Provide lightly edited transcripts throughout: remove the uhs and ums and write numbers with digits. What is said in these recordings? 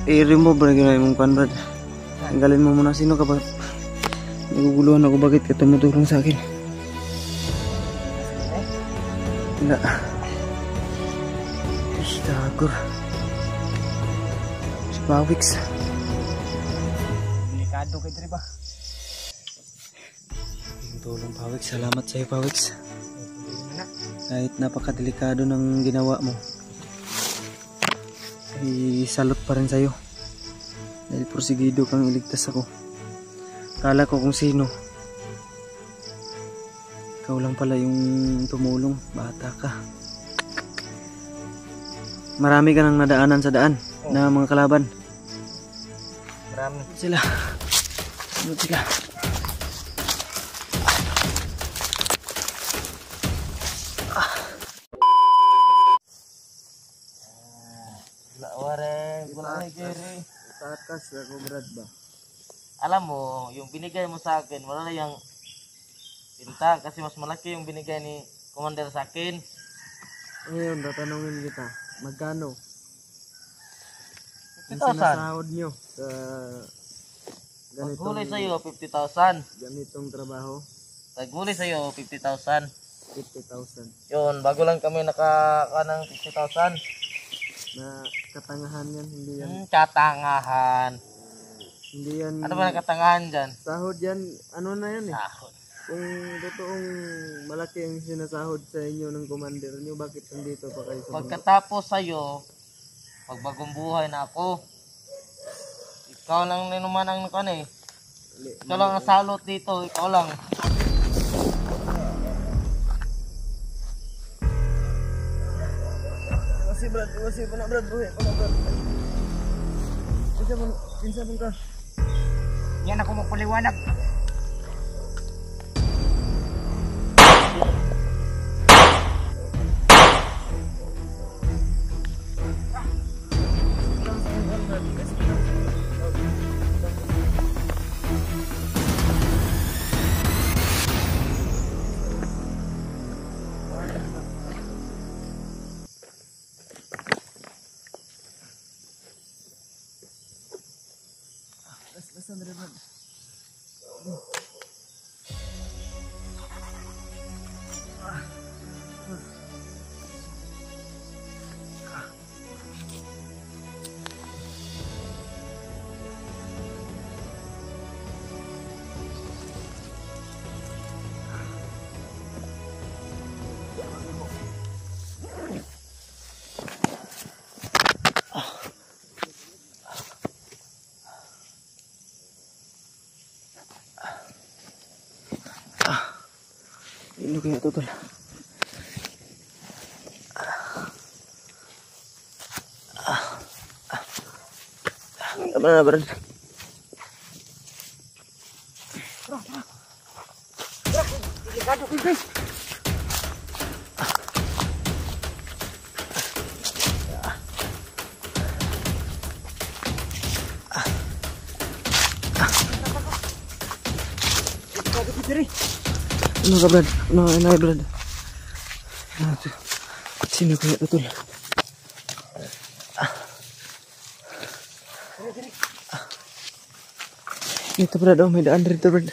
I-remove ba na yung pan, Brad? Tanggalin mo muna. Sino ka ba? Naguguluhan ako, bakit ka tumutulong sa akin? Wala. Tagor. Si Pawix. Delikado kay Dre ba? Tulong, Pawix. Salamat sa iyo, Pawix. Kahit napakadelikado ng ginawa mo, ay salot pa rin sa iyo. Dahil porsigido kang iligtas ako. Kala ko kung sino. Ikaw lang pala yung tumulong. Bata ka. Marami ka nang nadaanan sa daan na mga kalaban. Marami sila. Sunod sila. Takas ako, Brad ba? Alam mo, yung binigay mo sa akin, wala na yung pinta kasi mas malaki yung binigay ni Commander sa akin. Ngayon, tatanungin kita, magkano? 50,000. Ang sinasahod nyo sa ganitong... Paghuli sa'yo, 50,000. Ganitong trabaho? Paghuli sa'yo, 50,000. 50,000. Yun, bago lang kami nakaka ng 50,000. Na katangahan yan, hindi yan. Katangahan. Hindi yan. Ano ba ang katangahan dyan? Sahod yan, ano na yan eh. Sahod. Kung totoong malaki ang sinasahod sa inyo ng commander nyo, bakit nandito pa kayo sa bundok? Pagkatapos sa'yo, pagbagong buhay na ako, ikaw lang ninuman ang kan eh. Ikaw lang ang salot dito, ikaw lang. Masih Brad, masih pa na Brad, buhay pa na Brad. Pinsa mo ka? Yan ako magpaliwanag. Basta na Brad. Ini kaya ito tol. Tama na Brad. Delikado kay guys. Ano ka Brad? Ano Brad? Sino kaya ito tol? Ito Brad, oh may daan dito Brad.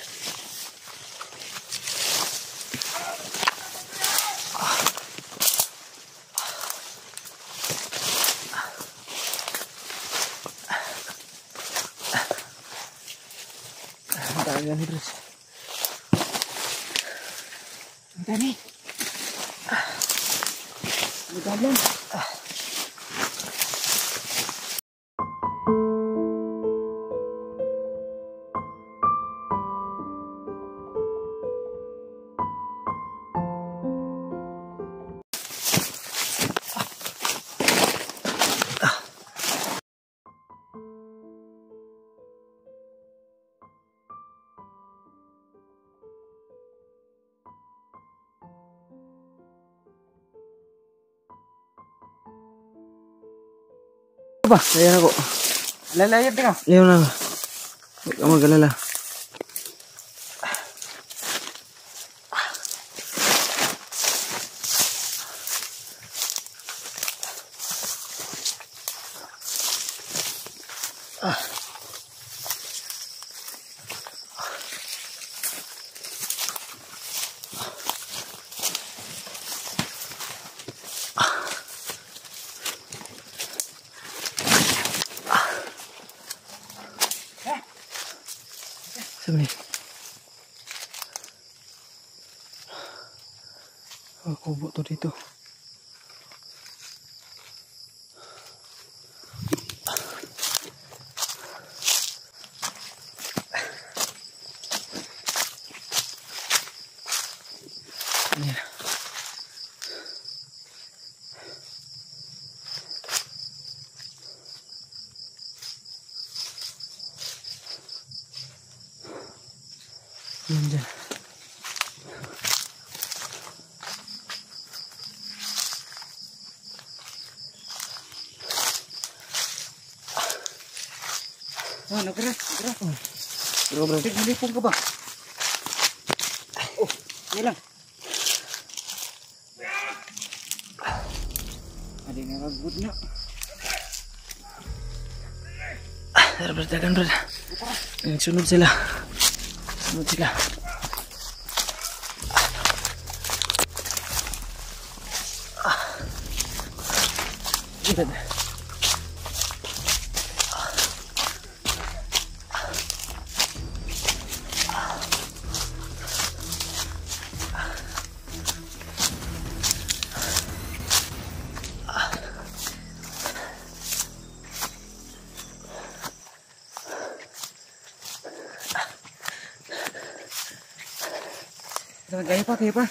Daan yan Brad. Dani. Ligalan. Apa? Ayan ako. Lalayad ka. Ayaw na. Huwag ka mag-alala. Sabi. Kubo to dito. Yan. Yan dyan. Nagras. Bro, bro. Nalipong ka ba? Oh, yan lang. Adi nga good na. Tara, bro, dagan, bro. Sunod sila. Sunod sila. Sunod. Kaya pa.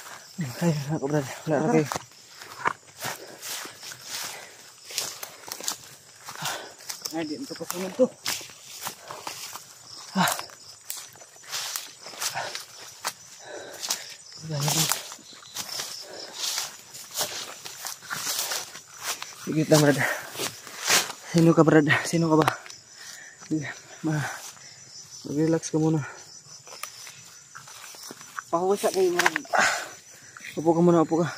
Ay, ako, bro. Wala na kayo. Ay, di ito kasunod to. Sigit lang, brad. Sino ka, brad? Sino ka ba? Mag-relax ka muna. Pahusa kayo marag. Upo ka muna, upo ka.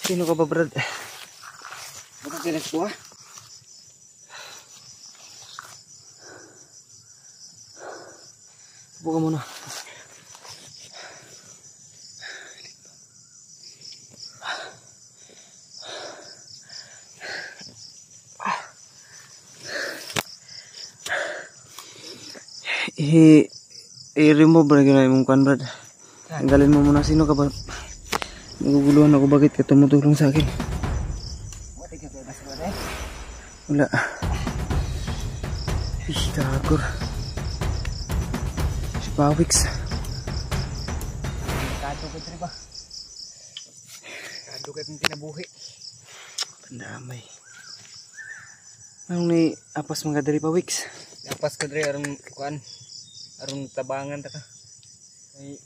Sino ka ba, brad? Baka kilas ko Upo ka muna. I-remove ba na yung kan, brad? Tanggalin mo muna. Sino ka ba? Naguguluhan ako. Bakit ka tumutulong sa akin? Wati ka kilas ko eh. Wala. Kagor. Si Pawix. Kado ko diri ba? Kado ka kung kinabuhi. Pandamay. Anong ni apas mga dari Pawix? Napas ko diri aron kuan. Aron tabangan ta ka. Ay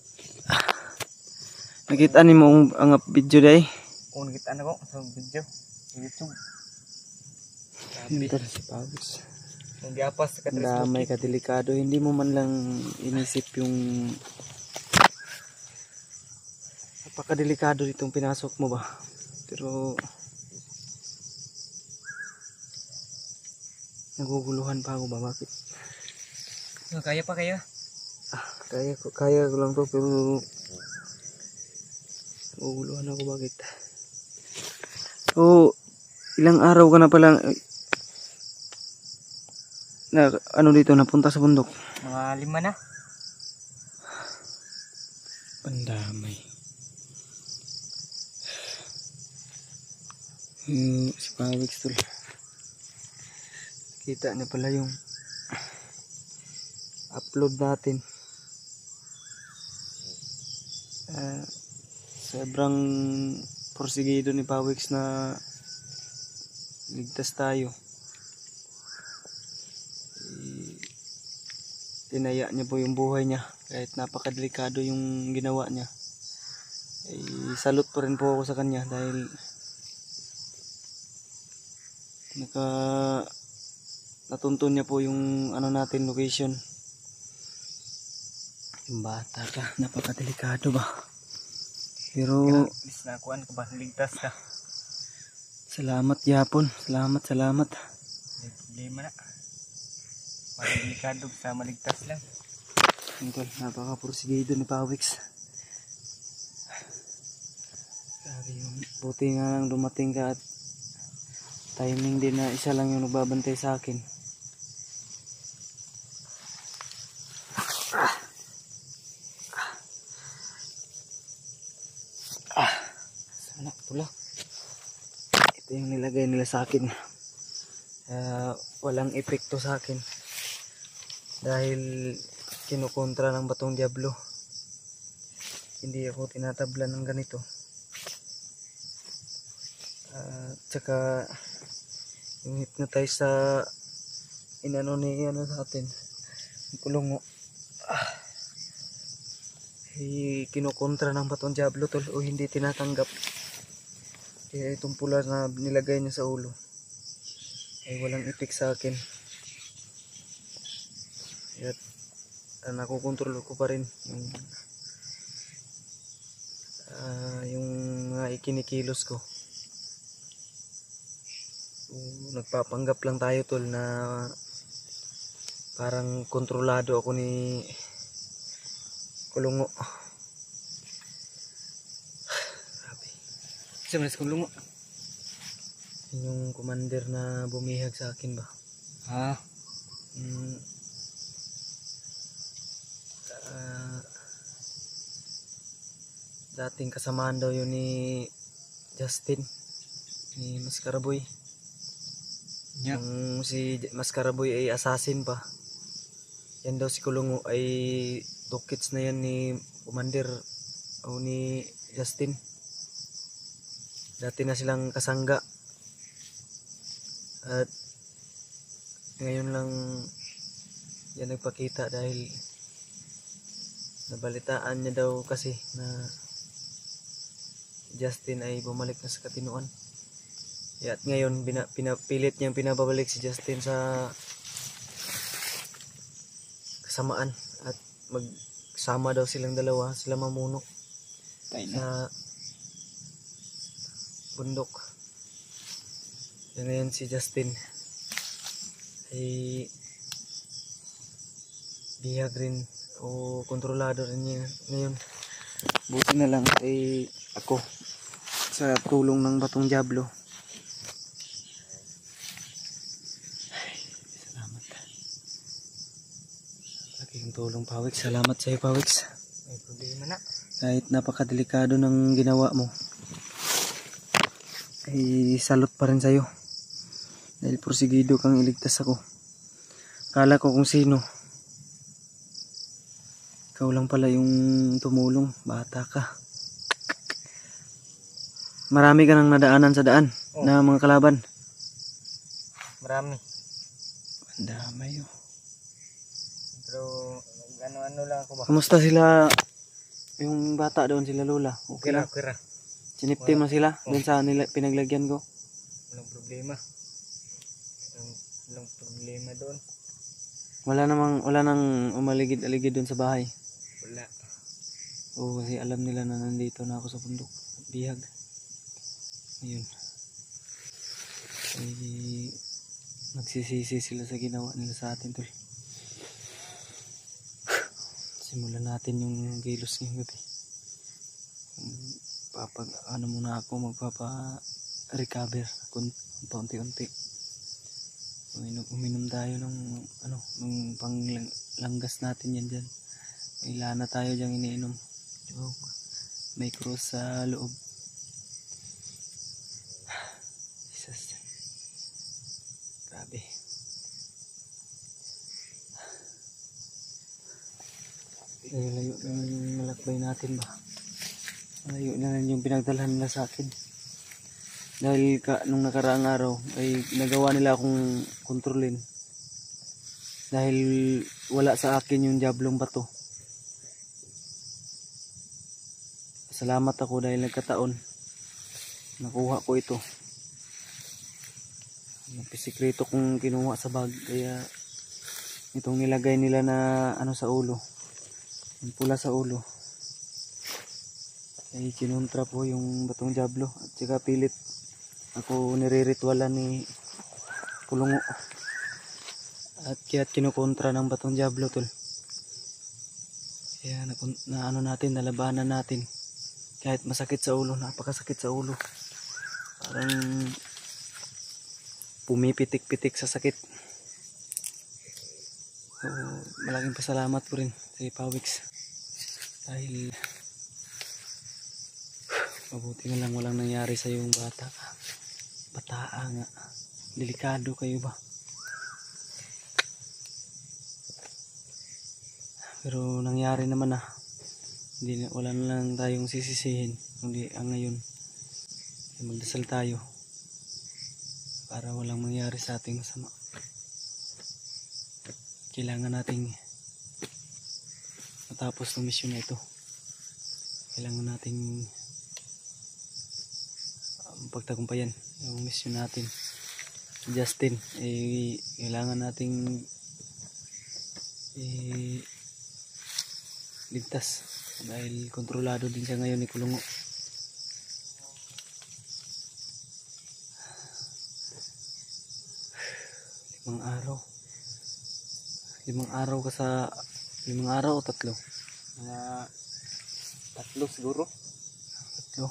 Nakita ni mo ang video day. kung nakita na ko sa video sa YouTube. Ito na si Pawix. Kung giapas ka diri. Pandamay ka, delikado. Hindi mo man lang inisip yung napakadelikado ditong pinasok mo ba. Pero naguguluhan pa ako ba? Bakit? Kaya pa kaya? Kaya ko lang to, pero naguguluhan ako. Bakit? So, ilang araw ka na pala na ano dito, napunta sa bundok? Mga 5 na. Pandamay. Si Pawix tol. Kita niya pala yung upload natin. Sobrang porsigido ni Pawix na ligtas tayo. Tinaya niya po yung buhay niya kahit napakadelikado yung ginawa niya. Salute pa rin po ako sa kanya dahil natuntun niya po yung ano natin, location. Yung bata ka, napakadelikado ba? Pero Is na kuan ka ba ligtas ka. salamat yapon, salamat. May problema na. Delikado sa maligtas lang. Yun tol, napaka-porsigido ni Pawix. Grabe yun. Buti nga lang dumating ka at timing din na isa lang yung nagbabantay sa akin. Sana pula. Ito yung nilagay nila sa akin. Walang epekto sa akin. Dahil kinukontra ng batong Diablo. Hindi ako tinatabla ng ganito. Tsaka yung hypnotize sa inano ni ano sa atin yung kulungo kinukontra ng batong Diablo tol o hindi tinatanggap. Kaya itong pula na nilagay niya sa ulo ay walang epek sa akin. At nakukontrol ko pa rin yung ikinikilos ko. Nagpapanggap lang tayo tol na parang kontrolado ako ni Kulungo. Grabe. Isa manas Kulungo. Yung commander na bumihag sa akin ba? Dating kasamaan daw yun ni Justin, ni Mascaraboy. Yung si Mascaraboy ay assassin pa. Yan daw si Kulungo ay tukits na yan ni Commander o ni Justin. Dati na silang kasangga. At ngayon lang yan nagpakita dahil nabalitaan niya daw kasi na Justin ay bumalik na sa katinuan. At ngayon pinapilit niyang pinababalik si Justin sa kasamaan at magsama daw silang dalawa, sila mamunok sa bundok. Yan ngayon si Justin ay bihag rin o kontrolado rin niya ngayon. Buti na lang ay ako sa tulong ng batong Diablo. Tulong Pawix, salamat sa iyo Pawix. May problema na. Kahit napakadelikado ng ginawa mo, ay salot pa rin sa iyo. Dahil porsigido kang iligtas ako. Kala ko kung sino. Ikaw lang pala yung tumulong, bata ka. Marami ka nang nadaanan sa daan na mga kalaban. Marami. Ang damay oh. Pero ano lang ako ba? Kamusta sila, yung bata doon, sila Lola? Okay lang? Kira. Sinipti mo sila doon sa nila, pinaglagyan ko? Walang problema. Walang problema doon. Wala nang umaligid-aligid doon sa bahay? Wala. Oo, kasi alam nila na nandito na ako sa bundok. Bihag. Ayun. Ay, nagsisisi sila sa ginawa nila sa atin tol. Simulan natin yung gilos ngayong gabi. Muna ako magpapa-recover paunti-unti. Uminom tayo ng ng panglanggas natin yan dyan. May lana tayo dyan iniinom. May cross sa loob. Jesus. Grabe. Layo na yung malakbay natin ba? Layo na yung pinagdalhan nila sa akin. Dahil nung nakaraang araw ay nagawa nila akong kontrolin. Dahil wala sa akin yung Diablong bato. Salamat ako dahil nagkataon. Nakuha ko ito. Napisikreto kong kinuha sa bag. Kaya itong nilagay nila na sa ulo. Yung pula sa ulo ay kinontra po yung batong Diablo at saka pilit ako nire-ritualan ni Kulungo At kaya kinukontra ng batong Diablo tol. Kaya na ano natin, nalabanan natin. Kahit masakit sa ulo, napakasakit sa ulo. Parang pumipitik-pitik sa sakit. So, malaking pasalamat po rin sa Pawix. Dahil mabuti na lang walang nangyari sa yung bata. Bataa nga. Delikado kayo ba? Pero nangyari naman na. Hindi na, wala na lang tayong sisisihin. Kundi ang ngayon ay magdasal tayo para walang mangyari sa ating masama. Kailangan nating matapos ng misyon na ito. Kailangan nating pagtagumpayan yung misyon natin. Justin, kailangan nating ligtas dahil kontrolado din siya ngayon ni Kulungo. Limang araw o tatlo? Mga 3 siguro. 3.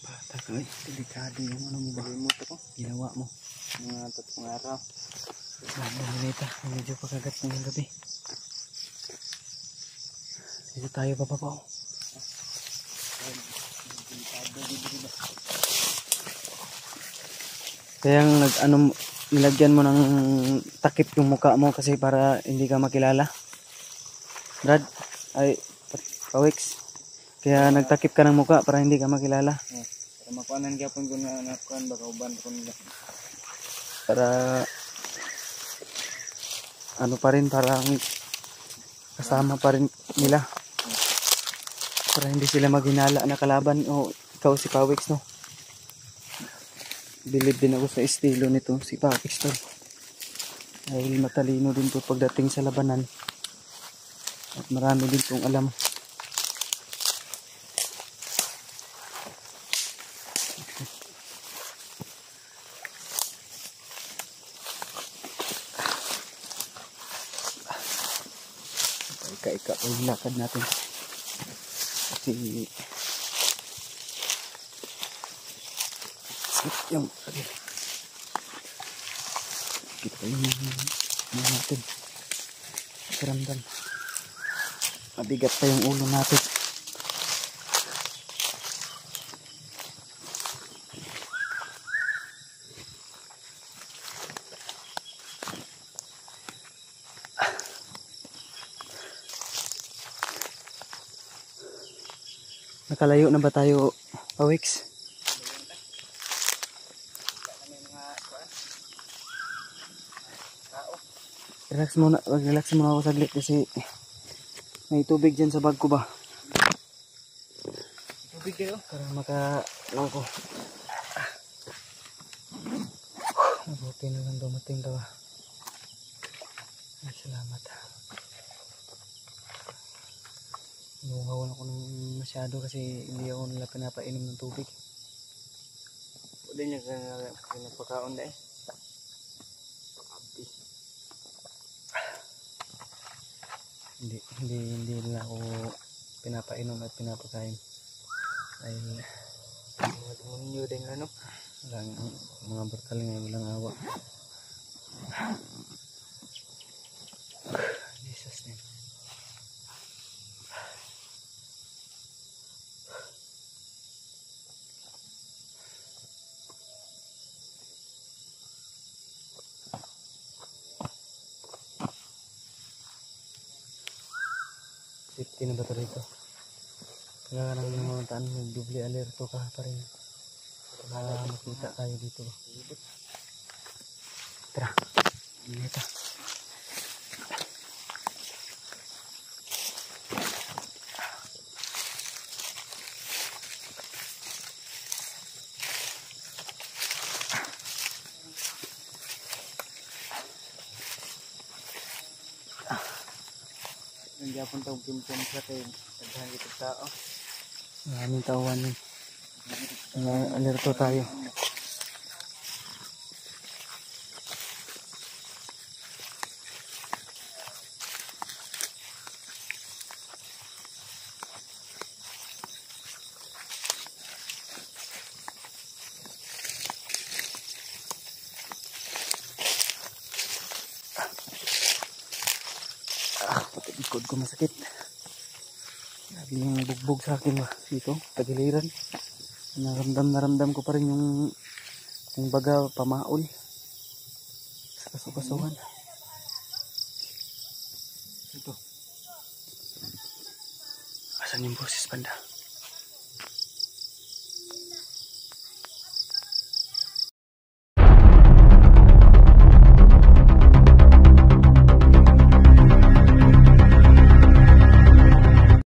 Bata ka, delikado yung ano mo ba? Kalimut ako. Ginawa mo. Mga 3 araw. Manita, medyo pagkagat ng gabi. Dito tayo bababaw. Kaya nilagyan mo ng takip yung mukha mo kasi para hindi ka makilala. Brad, Pawix. Kaya nagtakip ka ng mukha para hindi ka makilala. Para makuanan gyapon ko na nakuan baka uban ko nila. Para ano pa rin, parang kasama pa rin nila. Para hindi sila maghinala na kalaban o ikaw si Pawix, no? Bilib din ako sa estilo nito si Pawix to. Dahil matalino din to pagdating sa labanan. At marami din tong alam. Ika-ika pa yung lakad natin. Kasi yung kita yung natin karamdam. Mabigat pa yung ulo natin. Nakalayo na ba tayo, Pawix? Relax muna ako saglit kasi may tubig dyan sa bag ko ba? Tubig kayo? Para makalaw ko. Mabuti na lang dumating daw. Ay, salamat. Inuhawan ako ng masyado kasi hindi ako nila pinapainom ng tubig. Pwede niya pinapakaon na eh. Hindi nila ako pinapainom at pinapakain. Dahil Mga demonyo din ano. walang mga brutal nga, walang awa. Jesus name. Safety na ba ito rito? Kailangan ng mga taan, mag-double alerto ka pa rin. Para makita tayo dito. Tara, dito. Nandiyan tawag pimpin sa kayo. Nagdahan kita tao. Maraming tauhan yun. Alerto tayo. likod ko masakit. Grabe yung bugbog sa akin ba. Dito, tagiliran. Naramdam ko pa rin yung baga pamaol. Sa kasukasuhan. Ito. Asan yung boses banda?